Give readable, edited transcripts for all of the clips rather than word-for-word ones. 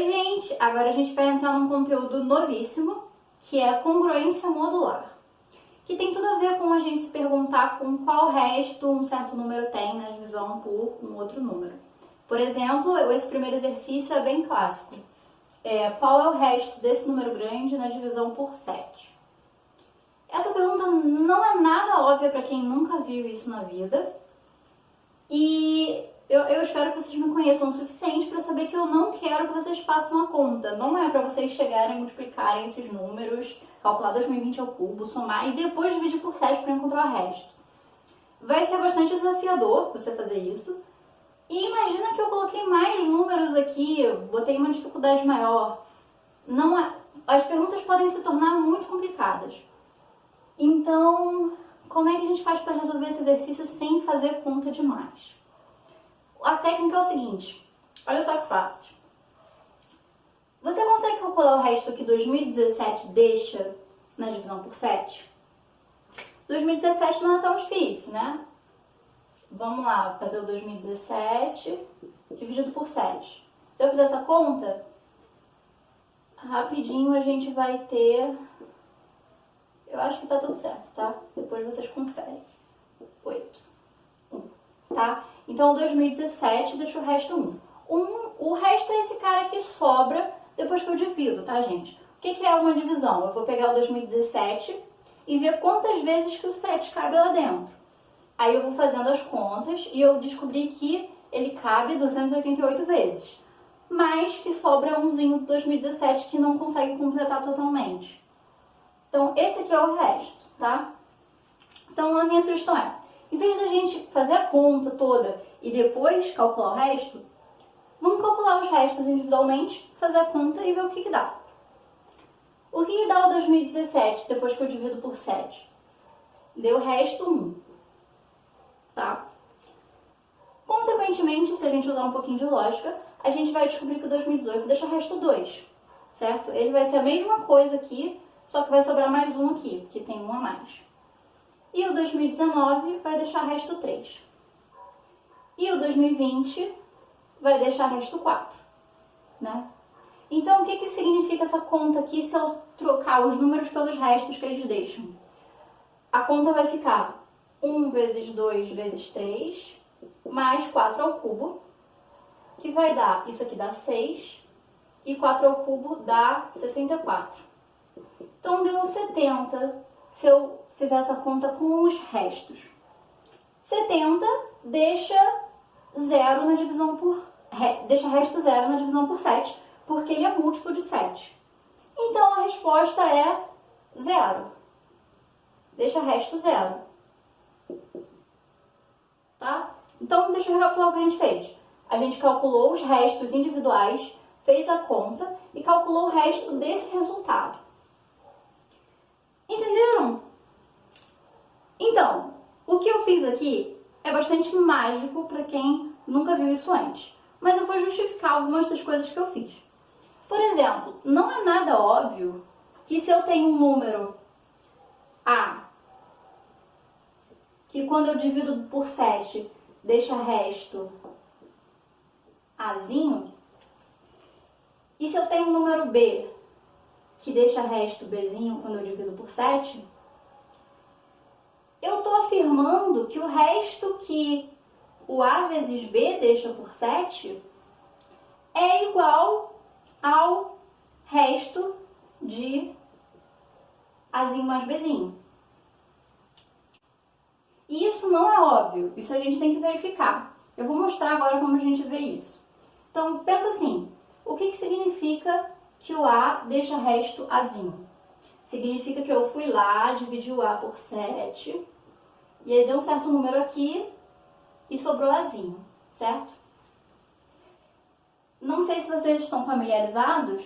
Oi, gente! Agora a gente vai entrar num conteúdo novíssimo, que é a congruência modular, que tem tudo a ver com a gente se perguntar com qual resto um certo número tem na divisão por um outro número. Por exemplo, esse primeiro exercício é bem clássico. Qual é o resto desse número grande na divisão por 7? Essa pergunta não é nada óbvia para quem nunca viu isso na vida. E eu espero que vocês me conheçam o suficiente para saber que eu não quero que vocês façam a conta. Não é para vocês chegarem e multiplicarem esses números, calcular 2020 ao cubo, somar e depois dividir por 7 para encontrar o resto. Vai ser bastante desafiador você fazer isso. E imagina que eu coloquei mais números aqui, botei uma dificuldade maior. As perguntas podem se tornar muito complicadas. Então, como é que a gente faz para resolver esse exercício sem fazer conta demais? A técnica é o seguinte, olha só que fácil. Você consegue calcular o resto que 2017 deixa na divisão por 7? 2017 não é tão difícil, né? Vamos lá, fazer o 2017 dividido por 7. Se eu fizer essa conta, rapidinho a gente vai ter... Eu acho que tá tudo certo, tá? Depois vocês conferem. 8. 1, tá? Então, 2017 deixa o resto 1. O resto é esse cara que sobra depois que eu divido, tá, gente? O que é uma divisão? Eu vou pegar o 2017 e ver quantas vezes que o 7 cabe lá dentro. Aí eu vou fazendo as contas e eu descobri que ele cabe 288 vezes. Mas que sobra umzinho do 2017 que não consegue completar totalmente. Então, esse aqui é o resto, tá? Então, a minha sugestão é, em vez da gente fazer a conta toda e depois calcular o resto, vamos calcular os restos individualmente, fazer a conta e ver o que dá. O que dá o 2017 depois que eu divido por 7? Deu o resto 1, tá? Consequentemente, se a gente usar um pouquinho de lógica, a gente vai descobrir que o 2018 deixa o resto 2, certo? Ele vai ser a mesma coisa aqui, só que vai sobrar mais um aqui, que tem um a mais. E o 2019 vai deixar resto 3. E o 2020 vai deixar resto 4, né? Então, o que significa essa conta aqui se eu trocar os números pelos restos que eles deixam? A conta vai ficar 1 vezes 2 vezes 3, mais 4 ao cubo, que vai dar, isso aqui dá 6, e 4 ao cubo dá 64. Então, deu 70 se eu fizer essa conta com os restos. 70 deixa zero na divisão por... deixa resto 0 na divisão por 7, porque ele é múltiplo de 7. Então, a resposta é 0. Deixa resto 0. Tá? Então, deixa eu recalcular o que a gente fez. A gente calculou os restos individuais, fez a conta e calculou o resto desse resultado. Entenderam? Então, o que eu fiz aqui é bastante mágico para quem nunca viu isso antes. Mas eu vou justificar algumas das coisas que eu fiz. Por exemplo, não é nada óbvio que se eu tenho um número A, que quando eu divido por 7 deixa resto Azinho, e se eu tenho um número B, que deixa resto Bzinho quando eu divido por 7, eu estou afirmando que o resto que o A vezes B deixa por 7 é igual ao resto de Azinho mais Bzinho. E isso não é óbvio, isso a gente tem que verificar. Eu vou mostrar agora como a gente vê isso. Então, pensa assim, o que significa que o A deixa resto Azinho? Significa que eu fui lá, dividi o A por 7, e aí deu um certo número aqui e sobrou Azinho, certo? Não sei se vocês estão familiarizados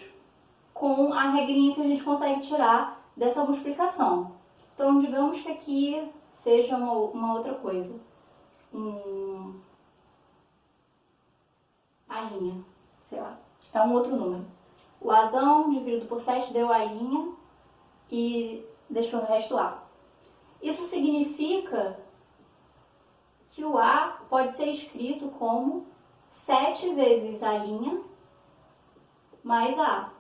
com a regrinha que a gente consegue tirar dessa multiplicação. Então, digamos que aqui seja uma outra coisa. A linha, sei lá, é um outro número. O Azão dividido por 7 deu a linha e deixou o resto A. Isso significa que o A pode ser escrito como 7 vezes a linha mais A,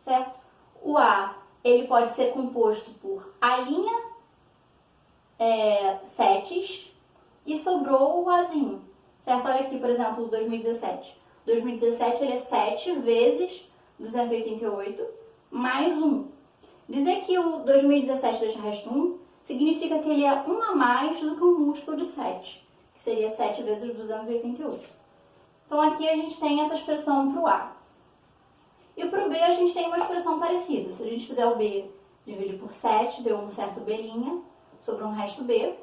certo? O A, ele pode ser composto por A', setes, e sobrou o Azinho, certo? Olha aqui, por exemplo, 2017. 2017 ele é 7 vezes 288 mais 1. Dizer que o 2017 deixa resto 1 significa que ele é 1 a mais do que um múltiplo de 7, que seria 7 vezes 288. Então aqui a gente tem essa expressão para o A. E para o B a gente tem uma expressão parecida. Se a gente fizer o B dividir por 7, deu um certo B', sobre um resto B.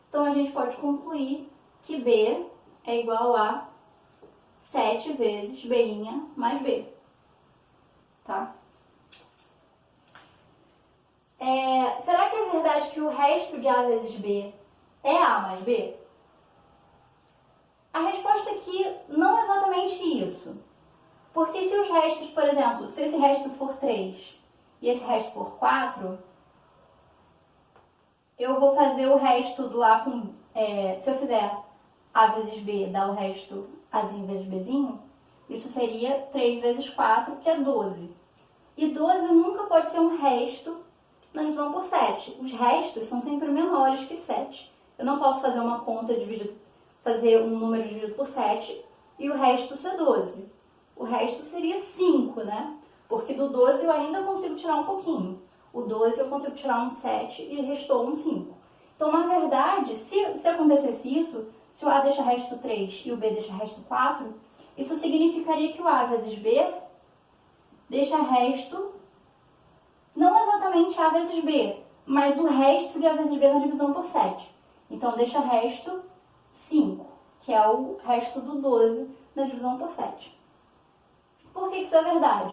Então a gente pode concluir que B é igual a 7 vezes B' mais B. Tá? Será que é verdade que o resto de A vezes B é A mais B? A resposta aqui não é exatamente isso. Porque se os restos, por exemplo, se esse resto for 3 e esse resto for 4, eu vou fazer o resto do A com... se eu fizer A vezes B, dá o resto Azinho vezes Bzinho, isso seria 3 vezes 4, que é 12. E 12 nunca pode ser um resto na divisão por 7. Os restos são sempre menores que 7. Eu não posso fazer uma conta, fazer um número dividido por 7 e o resto ser 12. O resto seria 5, né? Porque do 12 eu ainda consigo tirar um pouquinho. O 12 eu consigo tirar um 7 e restou um 5. Então, na verdade, se acontecesse isso, se o A deixa resto 3 e o B deixa resto 4, isso significaria que o A vezes B deixa resto, não exatamente A vezes B, mas o resto de A vezes B na divisão por 7. Então, deixa resto 5, que é o resto do 12 na divisão por 7. Por que isso é verdade?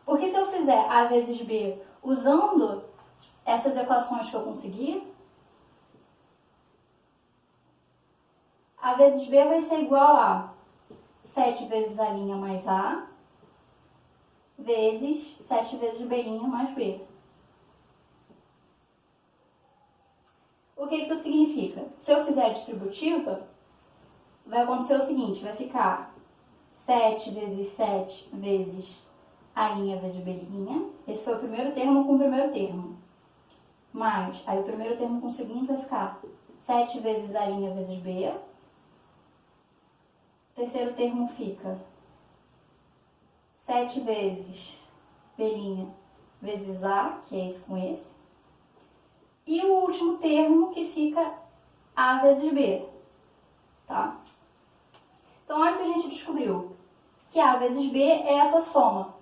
Porque se eu fizer A vezes B usando essas equações que eu consegui, A vezes B vai ser igual a 7 vezes A' mais A, vezes 7 vezes B' mais B. O que isso significa? Se eu fizer a distributiva, vai acontecer o seguinte, vai ficar 7 vezes 7 vezes A' vezes B'. Esse foi o primeiro termo com o primeiro termo. Mais, aí o primeiro termo com o segundo vai ficar 7 vezes A' vezes B. O terceiro termo fica 7 vezes B' vezes A, que é esse com esse. E o último termo que fica A vezes B. Tá? Então, olha o que a gente descobriu. Que A vezes B é essa soma.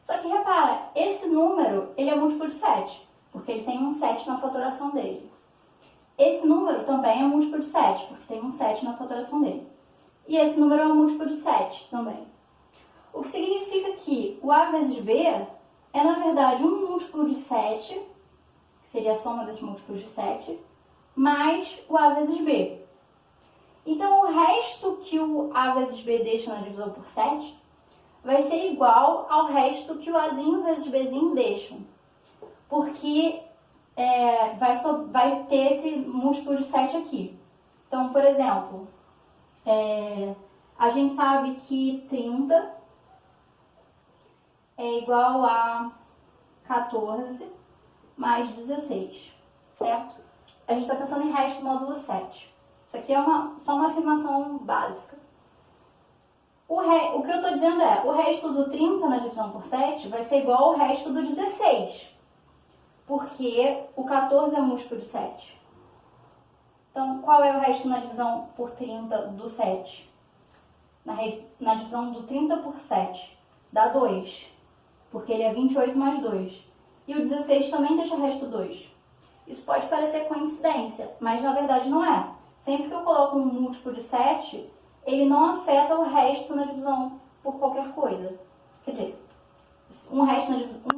Só que repara, esse número ele é múltiplo de 7, porque ele tem um 7 na fatoração dele. Esse número também é múltiplo de 7, porque tem um 7 na fatoração dele. E esse número é um múltiplo de 7 também. O que significa que o A vezes B é, na verdade, um múltiplo de 7, que seria a soma desses múltiplos de 7, mais o A vezes B. Então, o resto que o A vezes B deixa na divisão por 7 vai ser igual ao resto que o Azinho vezes Bzinho deixam. Porque vai ter esse múltiplo de 7 aqui. Então, por exemplo, a gente sabe que 30 é igual a 14 mais 16, certo? A gente está pensando em resto módulo 7. Isso aqui é só uma afirmação básica. O que eu estou dizendo é, o resto do 30 na divisão por 7 vai ser igual ao resto do 16, porque o 14 é múltiplo de 7. Então, qual é o resto na divisão por 30 do 7? Na divisão do 30 por 7, dá 2, porque ele é 28 mais 2. E o 16 também deixa resto 2. Isso pode parecer coincidência, mas na verdade não é. Sempre que eu coloco um múltiplo de 7, ele não afeta o resto na divisão por qualquer coisa. Quer dizer, um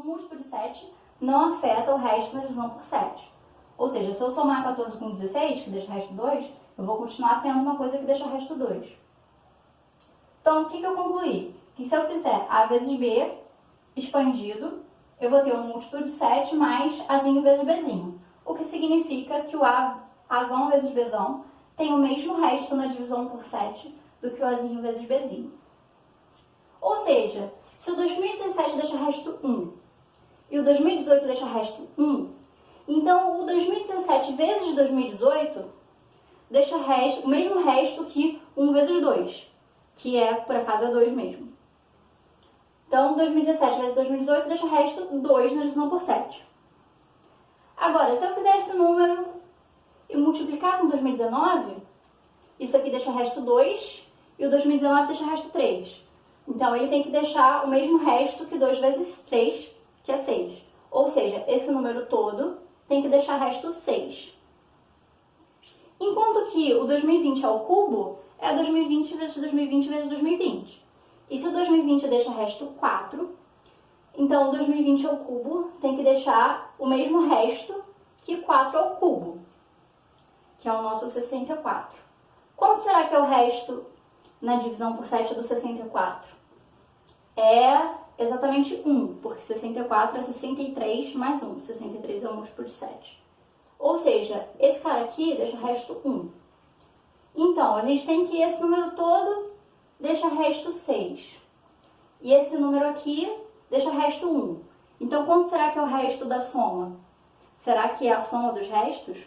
múltiplo de 7 não afeta o resto na divisão por 7. Ou seja, se eu somar 14 com 16, que deixa resto 2, eu vou continuar tendo uma coisa que deixa resto 2. Então, o que eu concluí? Que se eu fizer A vezes B expandido, eu vou ter um múltiplo de 7 mais Azinho vezes Bzinho. O que significa que o Azão vezes Bzão tem o mesmo resto na divisão por 7 do que o Azinho vezes Bzinho. Ou seja, Se o 2017 deixa resto 1 e o 2018 deixa resto 1, então o 2017 vezes 2018 deixa o mesmo resto que 1 vezes 2, que por acaso é 2 mesmo. Então 2017 vezes 2018 deixa resto 2 na divisão por 7. Agora, se eu fizer esse número e multiplicar com 2019, isso aqui deixa resto 2 e o 2019 deixa resto 3. Então, ele tem que deixar o mesmo resto que 2 vezes 3, que é 6. Ou seja, esse número todo tem que deixar resto 6. Enquanto que o 2020 ao cubo é 2020 vezes 2020 vezes 2020. E se o 2020 deixa resto 4, então o 2020 ao cubo tem que deixar o mesmo resto que 4 ao cubo, que é o nosso 64. Quanto será que é o resto na divisão por 7 do 64? É exatamente 1, porque 64 é 63 mais 1. 63 é o múltiplo de 7. Ou seja, esse cara aqui deixa resto 1. Então, a gente tem que esse número todo deixa resto 6. E esse número aqui deixa resto 1. Então, quanto será que é o resto da soma? Será que é a soma dos restos?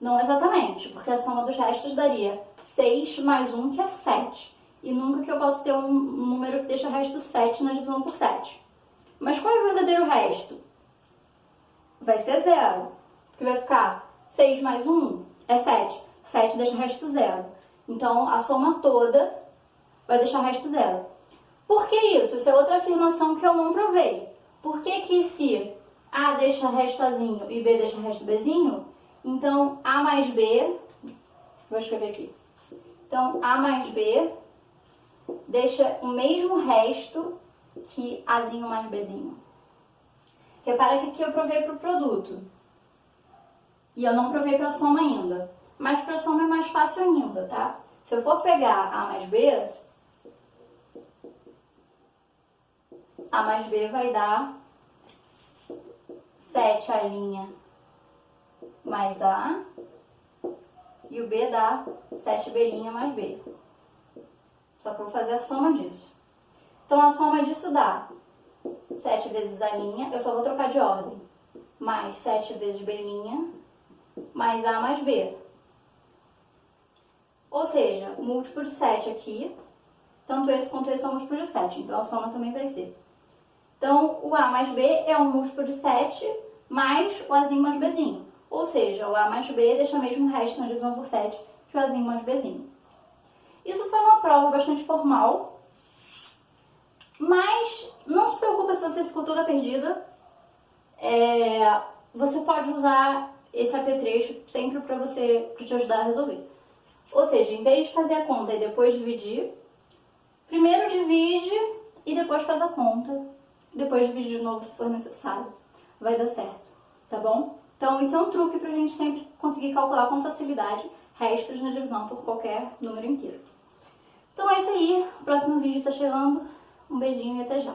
Não exatamente, porque a soma dos restos daria 6 mais 1, que é 7. E nunca que eu posso ter um número que deixa resto 7 na divisão por 7. Mas qual é o verdadeiro resto? Vai ser 0. Porque vai ficar 6 mais 1 é 7. 7 deixa resto 0. Então, a soma toda vai deixar resto 0. Por que isso? Isso é outra afirmação que eu não provei. Por que se A deixa resto Azinho e B deixa resto Bzinho, então A mais B, vou escrever aqui. Então, A mais B deixa o mesmo resto que Azinho mais Bzinho. Repara que aqui eu provei para o produto. E eu não provei para a soma ainda. Mas para a soma é mais fácil ainda, tá? Se eu for pegar A mais B, A mais B vai dar 7A' mais A. E o B dá 7B' mais B. Só que eu vou fazer a soma disso. Então, a soma disso dá 7 vezes A', eu só vou trocar de ordem, mais 7 vezes B', mais A mais B. Ou seja, o múltiplo de 7 aqui, tanto esse quanto esse são múltiplos de 7, então a soma também vai ser. Então, o A mais B é um múltiplo de 7 mais o Azinho mais Bzinho. Ou seja, o A mais B deixa o mesmo resto na divisão por 7 que o Azinho mais Bzinho. Isso foi uma prova bastante formal, mas não se preocupe se você ficou toda perdida. Você pode usar esse apetrecho sempre para te ajudar a resolver. Ou seja, em vez de fazer a conta e depois dividir, primeiro divide e depois faz a conta. Depois divide de novo se for necessário. Vai dar certo, tá bom? Então, isso é um truque para a gente sempre conseguir calcular com facilidade restos na divisão por qualquer número inteiro. Então é isso aí. O próximo vídeo está chegando. Um beijinho e até já.